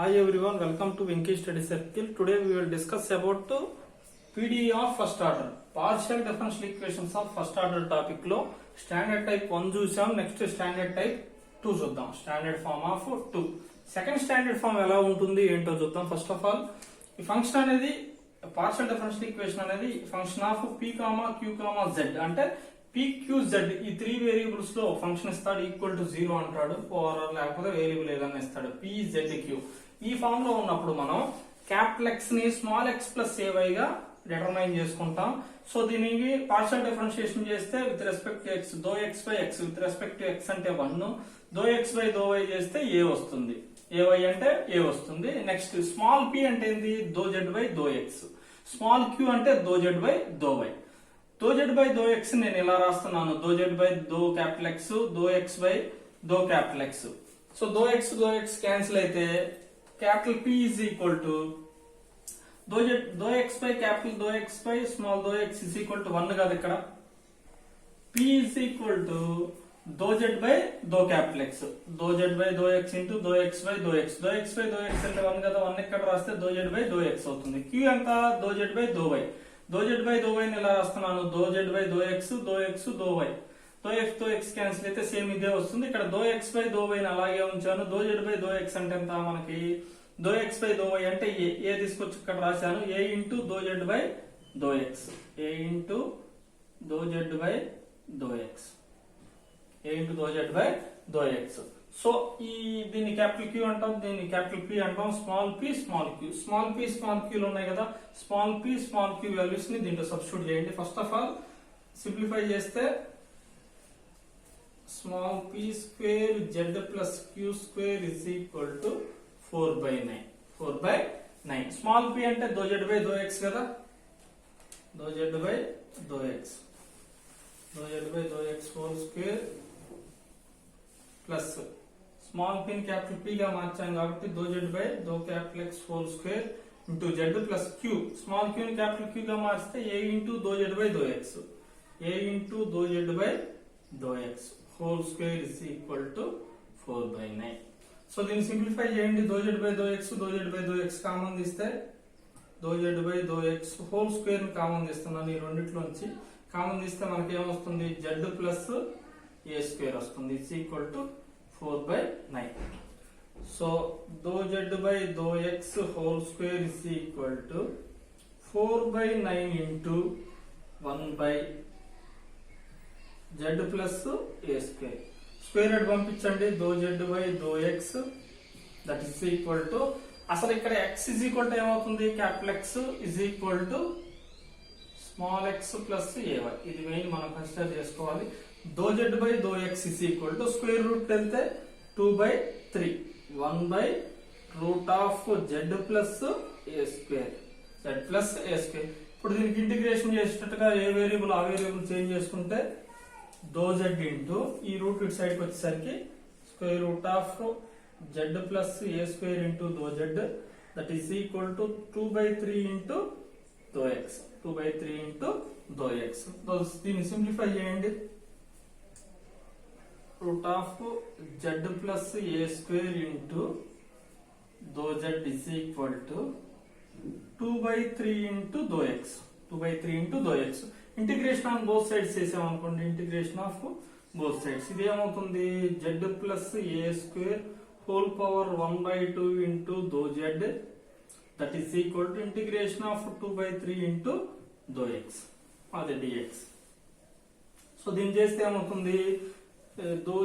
Hi everyone, welcome to Venki Study Circle. Today we will discuss about PDE of first order. Partial differential equations of first order topic లో standard type 1 చూసాం. Next standard type 2 చూద్దాం. Standard form of 2. Second standard form ఎలా ఉంటుంది ఏంటో చూద్దాం. First of all ఈ function అనేది partial differential equation అనేది function of p, q, z అంటే PQZ ఈ 3 వేరియబుల్స్ లో ఫంక్షన్ ఇస్తాడు ఈక్వల్ టు 0 అంటాడు, ఓవర్ లేకపోతే వేరియబుల్ ఏదైనా ఇస్తాడు PZQ. ఈ ఫామ్ లో ఉన్నప్పుడు మనం క్యాపిటల్ X ని స్మాల్ x ప్లస్ ay గా డిటర్మైన్ చేసుకుంటాం. సో దీనికి పార్షియల్ డిఫరెన్షియేషన్ చేస్తే విత్ రెస్పెక్ట్ టు x దో x by x with respect to x అంటే 1, దో x బై దో y చేస్తే a వస్తుంది, ay అంటే a వస్తుంది. నెక్స్ట్ స్మాల్ p అంటే ఏంది, దో z బై దో x, స్మాల్ q అంటే దో z by though y. Though z by దో x నేను ఇలా రాస్తున్నాను, దో z బై దో క్యాపిటల్ X, దో x బై దో క్యాపిటల్ X. సో దో x క్యాన్సిల్ అయితే capital P is equal to దో x బై క్యాపిటల్ దో x బై స్మాల్ దో x ఈజ్ ఈక్వల్ టు 1 కాదు, ఇక్కడ P ఈజ్ ఈక్వల్ టు దో z బై దో క్యాపిటల్ X, దో z బై దో x ఇంటూ దో x బై దో x, దో x బై దో x అంటే 1 కదా, 1 ఇక్కడ రాస్తే దో z బై దో x అవుతుంది. Q ఎంత, దో z by though y, though z by though y ని ఇలా రాస్తున్నాను, దో z బై దో x, దో x దో y, దో x క్యాన్సిల్ అయితే సేమ్ ఇదే వస్తుంది. ఇక్కడ దో x బై దో y ని అలాగే ఉంచాను, దో z బై దో x అంటే ఎంత మనకి, దో x బై దో y అంటే ఏ తీసుకొచ్చి ఇక్కడ రాశాను, a into though z by దో x, a into though z by దో x, a into though z by దో x. సో ఈ దీన్ని క్యాపిటల్ Q అంటాం, దీన్ని క్యాపిటల్ P అంటాం, small p small q, small p small q ఉన్నాయి కదా, small p small q values ని దీంట్లో సబ్స్టిట్యూట్ చేయండి. ఫస్ట్ ఆఫ్ ఆల్ సింప్లిఫై చేస్తే small p square z plus q square is equal to 4/9, 4/9. Small p అంటే దో z by దో x కదా, దో z by దో x, దో z బై దో x whole square plus small p ని capital P గా మార్చాం కాబట్టి దో z బై దో capital X whole square into z plus q, small q ని క్యాపిటల్ Q గా మార్చితే a into though z by దో x, a into though z by దో x whole square is equal to 4/9. So దీన్ని simplify చేయండి, దో z by దో x, దో z by దో x కామన్ తీస్తే దో z బై దో x హోల్ స్క్వేర్ ని కామన్ తీస్తున్నాను, ఈ రెండిట్లోంచి కామన్ తీస్తే మనకి ఏమొస్తుంది, z ప్లస్ a స్క్వేర్ వస్తుంది, it's equal to 4/9. So though z by దో x whole square is equal to 4/9 into 1 by z plus a square. Square root పంపించండి, దో z బై దో x that is equal to, అసలు ఇక్కడ x is equal to ఏమవుతుంది, capital X is equal to small x plus ay. ఇది main మనం consider చేసుకోవాలి. దో z by దో x is equal to square root వెళ్తే 2/3, 1 by root of z plus a square, z plus a square. ఇప్పుడు దీనికి integration చేసేటట్టుగా ఏ variable ఆ variable change చేసుకుంటే దో z into ఈ రూట్ ఇటు సైడ్కి వచ్చేసరికి square root of z plus a square into though z that is equal to 2/3 into దో x, 2/3 into దో x. దీన్ని సింప్లిఫై చేయండి, route of z plus a square into though z is equal to 2/3 into దో x, 2/3 into దో x. Integration on both sides చేసాం అనుకోండి, integration of both sides ఇది ఏమవుతుంది, z plus a square whole power 1/2 into though z that is equal to integration of 2/3 into దో x, అదే dx. So దీన్ని చేస్తే ఏమవుతుంది, దో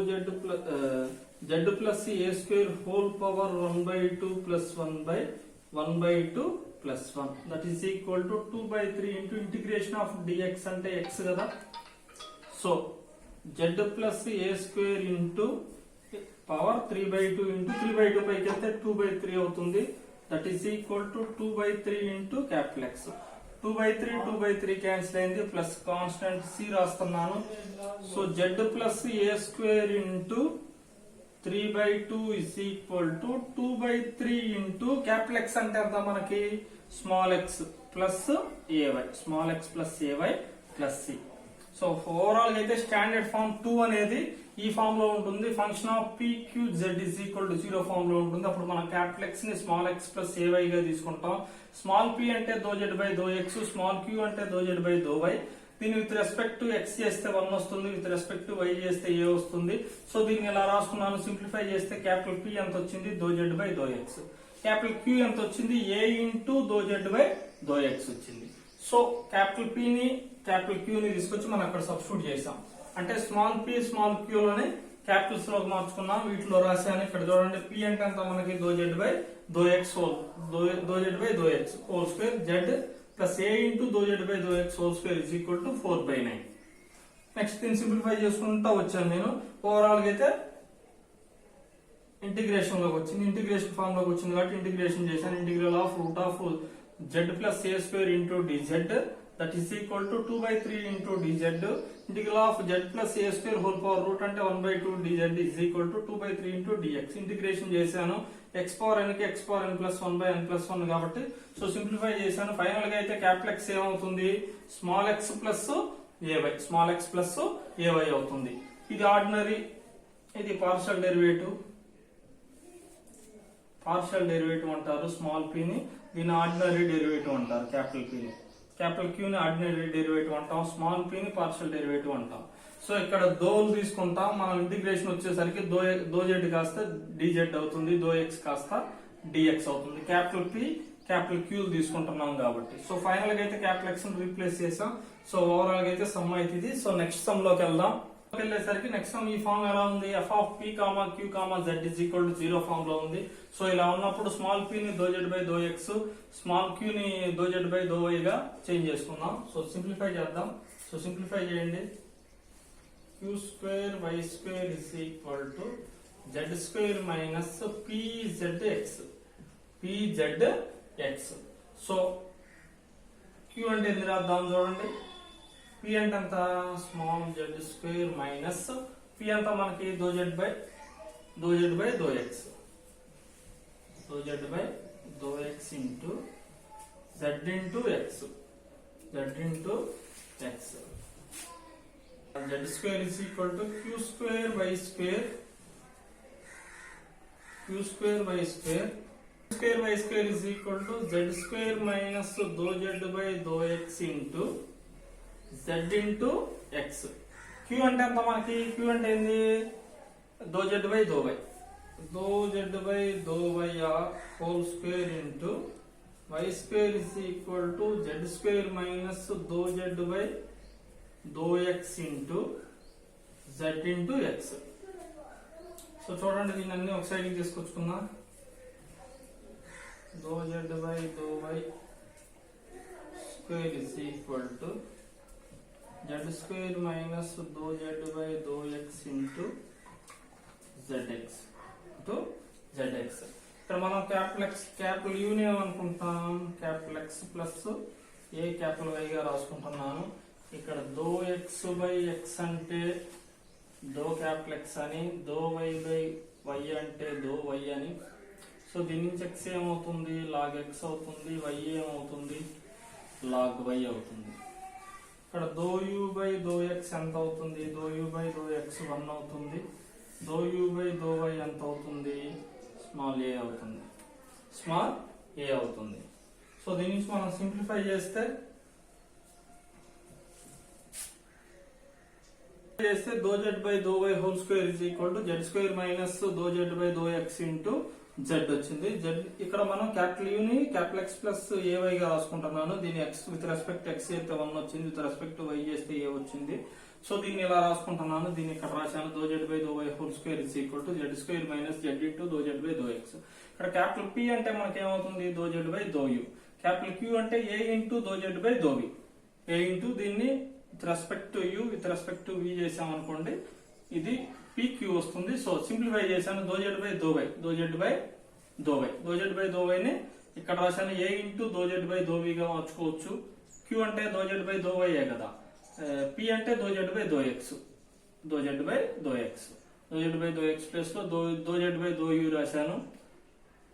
z plus a square whole power 1/2 plus 1/2 plus 1 that is equal to 2/3 into integration of dx అంటే x కదా. So z plus a square into power 3/2 into 3/2 పైకి వెళ్తే 2/3 అవుతుంది, that is equal to 2/3 into capital X. 2/3 cancel అయింది, plus constant c రాస్తున్నాను. So z plus a square into 3/2 is equal to 2/3 into capital X అంటే ఎంత మనకి, small x plus ay, small x plus ay plus c. So overall గా అయితే standard form 2 అనేది ఈ form లో ఉంటుంది. Function of PQZ is equal to 0 form లో ఉంటుంది. అప్పుడు మనం క్యాపిటల్ ఎక్స్ ని స్మాల్ ఎక్స్ ప్లస్ ay గా తీసుకుంటాం. స్మాల్ p అంటే ∂z by ∂x, small q అంటే ∂z బై ∂y. దీన్ని విత్ రెస్పెక్ట్ టు x చేస్తే 1 వస్తుంది, విత్ రెస్పెక్ట్ టు y చేస్తే a వస్తుంది. సో దీన్ని ఇలా రాసుకున్నాను. సింప్లిఫై చేస్తే క్యాపిటల్ P ఎంత వచ్చింది, ∂z by ∂x. Capital Q ఎంత వచ్చింది, a into ∂z by ∂x వచ్చింది. సో క్యాపిటల్ P ని క్యాపిటల్ Q ని తీసుకొచ్చి మనం అక్కడ సబ్స్టిట్యూట్ చేసాం. అంటే స్మాల్ p స్మాల్ q లోనే క్యాపిటల్స్ లోకి మార్చుకున్నాం. వీటిలో రాశాను. ఇక్కడ చూడండి, p అంటే అంత మనకి ∂z by ∂x ∂z by ∂x whole square z plus a into ∂z by ∂x whole square is equal to 4/9. Next దీన్ని సింప్లిఫై చేసుకుంటా వచ్చాను నేను. ఓవరాల్ గా అయితే ఇంటిగ్రేషన్ లోకి వచ్చింది. ఇంటిగ్రేషన్ ఫామ్ లోకి వచ్చింది కాబట్టి ఇంటిగ్రేషన్ చేశాను. Integral of root of z plus a square into dz that is equal to 2/3 into dz. Integral of z plus a square whole power root అంటే 1/2 dz is equal to 2/3 into dx. Integration చేశాను. x power n కి x power n plus 1/n plus 1 కాబట్టి so simplify చేశాను. Final గా అయితే capital x ఏమవుతుంది, small x plus ay, small x plus ay అవుతుంది. ఇది ఆర్డినరీ, ఇది పార్షియల్ డెరివేటివ్. పార్షియల్ డెరివేటివ్ అంటారు స్మాల్ p ని. దీని ఆర్డినరీ డెరివేటివ్ అంటారు క్యాపిటల్ p ని. క్యాపిటల్ Q ని ఆర్డినరీ డెరివేటివ్ అంటాం, స్మాల్ p ని పార్షియల్ డెరివేటివ్ అంటాం. సో ఇక్కడ దోలు తీసుకుంటాం. మనం ఇంటిగ్రేషన్ వచ్చేసరికి ∂z కాస్త dz అవుతుంది, ∂x కాస్త dx అవుతుంది. క్యాపిటల్ P క్యాపిటల్ Q తీసుకుంటున్నాం కాబట్టి. సో ఫైనల్ గా అయితే క్యాపిటల్ X ని రీప్లేస్ చేసాం. సో ఓవరాల్ గా అయితే సమ్ అయితే ఇది. సో నెక్స్ట్ సమ్ లోకి వెళ్దాం. వెళ్ళేసరికి నెక్స్ట్ సమ్ ఈ ఫామ్ ఎలా ఉంది, f ఆఫ్ p q z is equal to 0 form లో ఉంది. సో ఇలా ఉన్నప్పుడు స్మాల్ p ని ∂z by ∂x, small q ని ∂z బై ∂y గా చేంజ్ చేసుకుందాం. సో సింప్లిఫై చేద్దాం. సో సింప్లిఫై చేయండి. q square y square is equal to z square minus pzx. So q అంటే ఎన్ని రాద్దాం చూడండి. p అంటే అంత small z square minus p అంత మనకి ∂z by ∂x, ∂z by ∂x into z into x, z square is equal to q square y square is equal to z square minus ∂z by ∂x into z into x. q అంటే ఎంత మనకి, q అంటే ఏంది, ∂z by ∂y, whole square into y square is equal to z square minus ∂z by ∂x into z into x. So చూడండి, దీన్ని అన్ని ఒక సైడ్కి తీసుకొచ్చుకుందాం. ∂z by ∂y square is equal to z square minus ∂z by ∂x into zx. ఇక్కడ మనం capital U ని ఏమనుకుంటాం, capital X plus a capital Y గా రాసుకుంటున్నాను. ఇక్కడ ∂x బై x అంటే క్యాపిటల్ X అని, ∂y బై y అంటే ∂y అని. సో దీని నుంచి x ఏమవుతుంది, log x అవుతుంది, y ఏమవుతుంది, log y అవుతుంది. ఇక్కడ ∂u బై ∂x ఎంత అవుతుంది, ∂u బై ∂x 1 అవుతుంది, ∂u బై ∂y ఎంత అవుతుంది, స్మాల్ a అవుతుంది. సో దీని నుంచి మనం సింప్లిఫై చేస్తే ∂z by ∂y whole square is equal to z square minus ∂z by ∂x into z వచ్చింది. ఇక్కడ మనం క్యాపిటల్ U ని క్యాపిటల్ X ప్లస్ ay గా రాసుకుంటున్నాను. దీని x విత్ రెస్పెక్ట్ x అయితే 1 వచ్చింది, విత్ రెస్పెక్ట్ y చేస్తే a వచ్చింది. సో దీన్ని ఇలా రాసుకుంటున్నాను. దీన్ని ఇక్కడ రాశాను, ∂z by ∂y whole square is equal to z square minus z into ∂z by ∂x. ఇక్కడ క్యాపిటల్ P అంటే మనకి ఏమవుతుంది, ∂z by ∂u. Capital Q అంటే a into ∂z by ∂v. a into దీన్ని with respect to u with respect to v చేసామనుకోండి, ఇది PQ వస్తుంది. So simplify చేశాను. ∂z బై ∂y ని ఇక్కడ రాశాను, a into ∂z by ∂v గా మార్చుకోవచ్చు. Q అంటే ∂z బై ∂y కదా, p అంటే ∂z by ∂x, ∂z by ∂x plus లో ∂z బై ∂u రాశాను.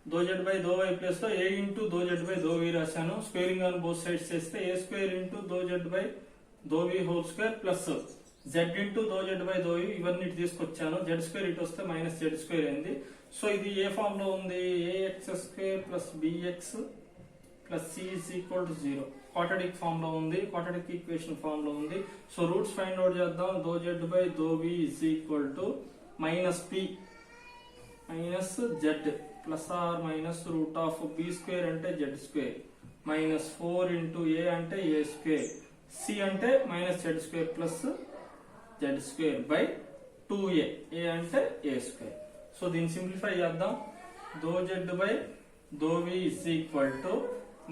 ∂z బై ∂y ప్లస్ లో a into ∂z by ∂v రాశాను. స్క్వేరింగ్ ఆన్ బోత్ సైడ్స్ చేస్తే a square into ∂z by though v whole square plus z into do Z by do u ఇవన్నీ ఇటు తీసుకొచ్చాను. Z square ఇటు వస్తే minus Z square అయింది. So ఇది ఏ ఫామ్ లో ఉంది? A x square plus b x plus c is equal to 0 quadratic form లో ఉంది, క్వాడ్రాటిక్ ఈక్వేషన్ ఫామ్ లో ఉంది. సో రూట్స్ ఫైండ్ అవుట్ చేద్దాం. Doh Z by though V is equal to minus P minus Z plus or minus root of B square అంటే Z square minus 4 into A అంటే A square C అంటే minus Z square plus Z square by 2a A అంటే A square. So దీన్ని simplify చేద్దాం. Doh Z by though V is equal to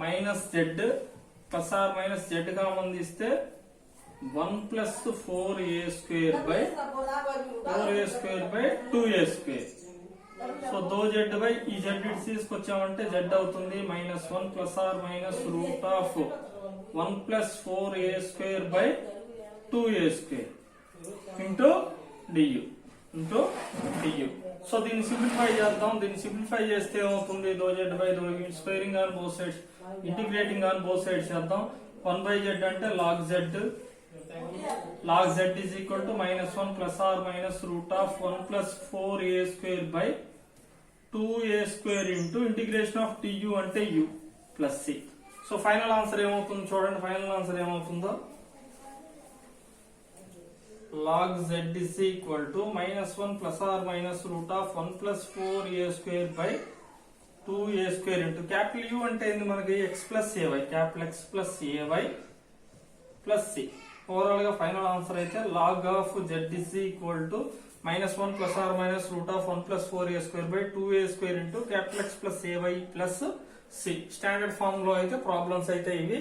minus Z plus or minus Z common తీస్తే 1 plus 4a square by 4a square by 2a square. So doh Z by ఈ Z ఇటు తీసుకొచ్చామంటే Z అవుతుంది minus 1 plus or minus root of 1 plus 4a square by 2a square into D U. So దీన్ని simplify చేద్దాం. దీన్ని simplify చేస్తే ఏమవుతుంది? Doh Z by doh squaring on both sides, integrating on both sides చేద్దాం. 1 by Z అంటే log Z is equal to minus 1 plus or minus root of 1 plus 4a square by 2a square into integration of టు అంటే u plus c. So final answer ఏమవుతుంది చూడండి. Final answer ఏమవుతుందో log z is equal to minus 1 plus or minus root of 1 plus 4a square by 2a square into capital U అంటే ఏంది మనకి x plus ay, capital X plus ay plus c. Overall గా final answer అయితే log of z is equal to minus 1 plus or minus root of 1 plus 4a square by 2a square into capital X plus ay plus c. Standard form లో అయితే problems అయితే ఇవి.